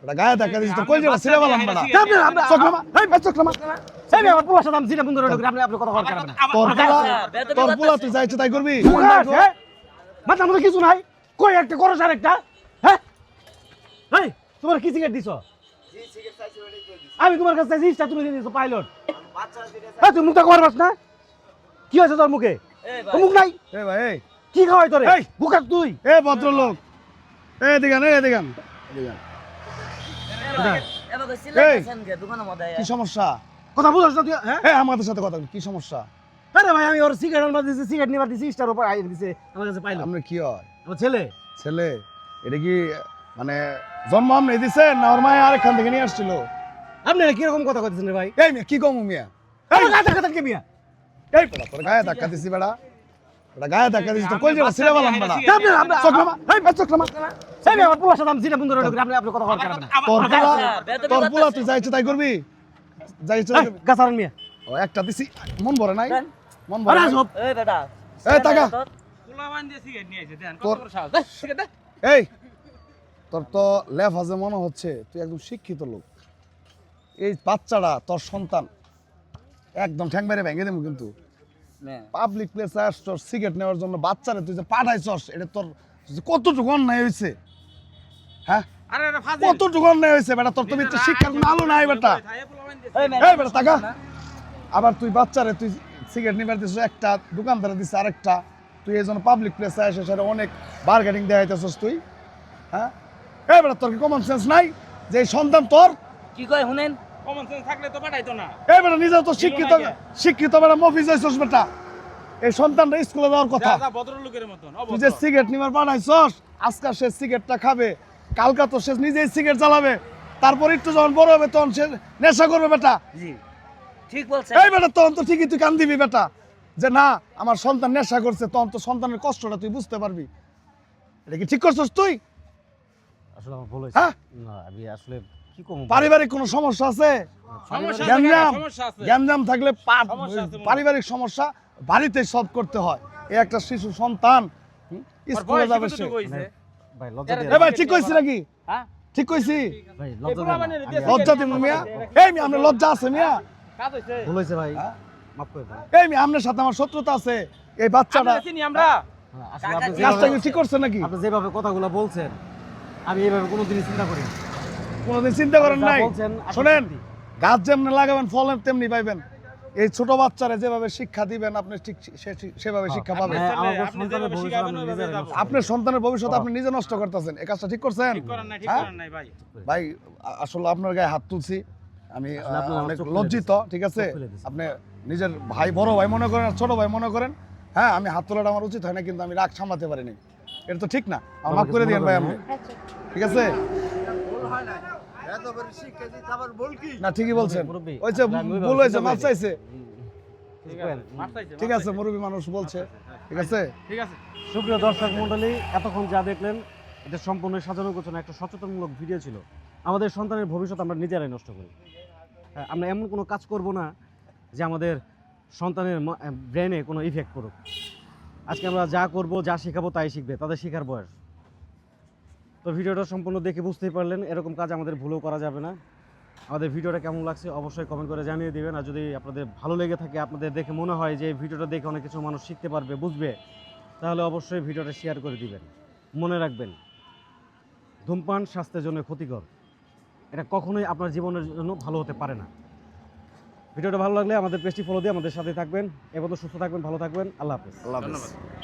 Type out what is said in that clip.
এটা গায়ে ধাক্কা দিছিস তো কই যাবে ছিড়ে বললাম না চকলামা চকলামা এই আমার পোলা সাথে আমি জিনা বন্ধু রেডি আপনি আপনি কথা বলতে পারবেন না তোর পোলা তুই যা ইচ্ছে তাই করবি মাথা মধ্যে কিছু নাই কই একটা করছ আর একটা হ্যাঁ এই তোমার কি সিগারেট দিছো আমি তোমার কাছে চাইছি তুমি দিয়ে দিছো পাইলট হ্যাঁ তুই মুখটা করবাস না কি হয়েছে তোর মুখে মুখ নাই এ ভাই এই কি খাওয়াই তোরে এই বুকাক তুই এ ভদ্রলোক এ দিগান কি সমস্যা কথা বুঝছ না তুই হ্যাঁ হ্যাঁ আমাদের সাথে কথা বল, কি সমস্যা? আরে ভাই আমি ওর সিগারেট আনবা দিছি সিগারেট নিবার দিছি স্টার উপর আইন দিছে আমার কাছে পাইলাম আপনার কি হয় আমার ছেলে ছেলে? এটা কি মানে জন্ম আপনি দিছেন না ওর মায়ে আরেকখান থেকে নিয়ে আসছিল? আপনারা কি রকম কথা কইতেছেন রে ভাই এই মিয়া কি কম মিয়া এই গাটা কথা কে মিয়া এই বেটা তোর গায়ে ধাক্কা দিছি বেটা এটা গায়ে ধাক্কা দিছি তো কই যাবে ছিড়ে বললাম বেটা আপনি চকলামা এই চকলামা এই আমার পোলা সাথে আমি জিনা বন্ধু রেডি আপনি আপনি কথা বলতে পারবেন না তোর পোলা তুই যা ইচ্ছে তাই করবি যা ইচ্ছে তাই করবি। গাছারান মিয়া ও একটা দিছি মন ভরে নাই মন আরে ভরে নাই। সব এই বেটা এই টাকা পোলা বান দিয়ে সিগারেট নিয়ে আইছে দেন কত তোর- বড় সাহস সিগারেট দে এই তোর তো লেফাজে মনে হচ্ছে তুই একদম শিক্ষিত লোক। এই বাচ্চাটা তোর সন্তান একদম ঠ্যাং মেরে ভেঙে দেবো কিন্তু পাবলিক প্লেসে আসছস সিগারেট নেওয়ার জন্য বাচ্চারে তুই যে পাঠাইছস এটা তোর কতটুকু অন্যায় হয়েছে? হ্যাঁ আরে এটা ফাজিল কতটুকু অন্যায় হয়েছে বেটা? তোর তো ভিতরে শিক্ষার কোনো আলো নাই বেটা। থায়ে পোলা বান দিয়ে এই বেটা টাকা আবার তুই বাচ্চারে তুই সিগারেট নিবার দিছিস একটা, দোকানদারে দিছিস আরেকটা, তুই এই জন্য পাবলিক প্লেসে আসে সেটা অনেক বার্গেনিং দেখাইতেছস তুই। হ্যাঁ এই বেটা তোর কি কমন সেন্স নাই যে এই সন্তান তোর? কি কয় শুনেন কমন সেন্স থাকলে তো পাঠাইতো না এই বেটা নিজেও তো শিক্ষিত শিক্ষিত বেটা মফিজ হয়েছস বেটা। এই সন্তানটা স্কুলে যাওয়ার কথা, যা ভদ্রলোকের মতন তুই যে সিগারেট নিবার পাঠাইছস আজকাল সে সিগারেটটা খাবে, কালকা তো সে নিজেই সিগারেট চালাবে, তারপর একটু যখন বড় হবে তখন সে নেশা করবে বেটা। জি ঠিক বলছেন এই বেটা তখন তো ঠিকই তুই কান দিবি বেটা যে না আমার সন্তান নেশা করছে, তখন তো সন্তানের কষ্টটা তুই বুঝতে পারবি। এটা কি ঠিক করছস তুই? আসলে আমার ভুল হয়েছে হ্যাঁ না আমি আসলে কি কম পারিবারিক কোনো সমস্যা আছে? সমস্যা আছে গ্যাঞ্জাম সমস্যা আছে গ্যাঞ্জাম থাকলে সমস্যা আছে মনে হয়। পারিবারিক সমস্যা বাড়িতে সলভ করতে হয়। এই একটা শিশু সন্তান স্কুলে যাবে সে। ভাই লজ্জা এ এ ভাই ঠিক কইছি নাকি? হ্যাঁ ঠিক কইছি? ভাই এই লজ্জা পোলা দেন বানের না। দিয়ে লজ্জা দিন মিয়া। এই মিয়া আপনার লজ্জা আছে মিয়া? কাজ হইছে ভুল হয়েছে ভাই হ্যাঁ? মাফ করে দেন এই মিয়া আপনার সাথে আমার শত্রুতা আছে। এই বাচ্চাটা আমরা চিনি আমরা হ্যাঁ, আসলে আপনি কাজটা যেভাবে কি ঠিক করছে নাকি? আপনি যেভাবে কথাগুলো বলছেন আমি এইভাবে কোনোদিনই চিন্তা করি না। কোনোদিন চিন্তা করেন যা নাই? বলছেন আসলে শোনেন সত্যি। গাছ যেমনি লাগাবেন ফল তেমনি পাইবেন। এই ছোট বাচ্চারা যেভাবে শিক্ষা দিবেন আপনি ঠিক সেভাবে শিক্ষা পাবেন। হ্যাঁ, আমার আপনি সন্তানের যেভাবে ভবিষ্যৎ শিখাবেন আমি ওইভাবে নিজেরাই যাবো। নষ্ট করি। আপনার সন্তানের ভবিষ্যৎ আপনি নিজে নষ্ট করতেছেন। এই কাজটা ঠিক করছেন? ঠিক করেন নাই ঠিক হ্যাঁ? করেন নাই ভাই ভাই আসলে আপনার গায়ে হাত তুলছি আমি, আসলে আপনি আমার অনেক চোখ খুলে লজ্জিত। ঠিক আছে চোখ খুলে দিয়েছেন। আপনি নিজের ভাই বড় ভাই মনে করেন আর ছোট ভাই মনে করেন। হ্যাঁ আমি হাত তোলাটা আমার উচিত হয় না কিন্তু আমি রাগ সামলাতে পারিনি, এটা তো ঠিক না। আমার মাফ করে দিয়েন ভাই আপনি, ঠিক আছে? না ঠিকই বলছেন, মুরব্বি, ওই যে আসলে আমি ওইভাবে ভুল হয়েছে চিন্তা মাফ করিনি। চাইছে। ঠিক আছে মাপ চাইছে, ঠিক মাপ আছে চাইছে। মুরব্বী মানুষ বলছে, ঠিক আছে? ঠিক আছে সুপ্রিয় দর্শক মণ্ডলী, এতক্ষণ যা দেখলেন এটা সম্পূর্ণ সাজানো গোছানো একটা সচেতনমূলক ভিডিও ছিল। আমাদের সন্তানের ভবিষ্যৎ আমরা নিজেরাই নষ্ট করি। হ্যাঁ, আমরা এমন কোনো কাজ করব না যে আমাদের সন্তানের ব্রেনে কোনো ইফেক্ট পড়ুক। আজকে আমরা যা করব যা শেখাবো তাই শিখবে, তাদের শেখার বয়স। তো ভিডিওটা সম্পূর্ণ দেখে বুঝতেই পারলেন এরকম কাজ আমাদের ভুলেও করা যাবে না। আমাদের ভিডিওটা কেমন লাগছে অবশ্যই কমেন্ট করে জানিয়ে দিবেন। আর যদি আপনাদের ভালো লেগে থাকে, আপনাদের দেখে মনে হয় যে এই ভিডিওটা দেখে অনেক কিছু মানুষ শিখতে পারবে, বুঝবে, তাহলে অবশ্যই ভিডিওটা শেয়ার করে দিবেন। মনে রাখবেন ধূমপান স্বাস্থ্যের জন্য ক্ষতিকর, এটা কখনোই আপনার জীবনের জন্য ভালো হতে পারে না। ভিডিওটা ভালো লাগলে আমাদের পেজটি ফলো দিয়ে আমাদের সাথে থাকবেন। এ পর্যন্ত সুস্থ থাকবেন, ভালো থাকবেন, আল্লাহ হাফেজ। আল্লাহ হাফেজ।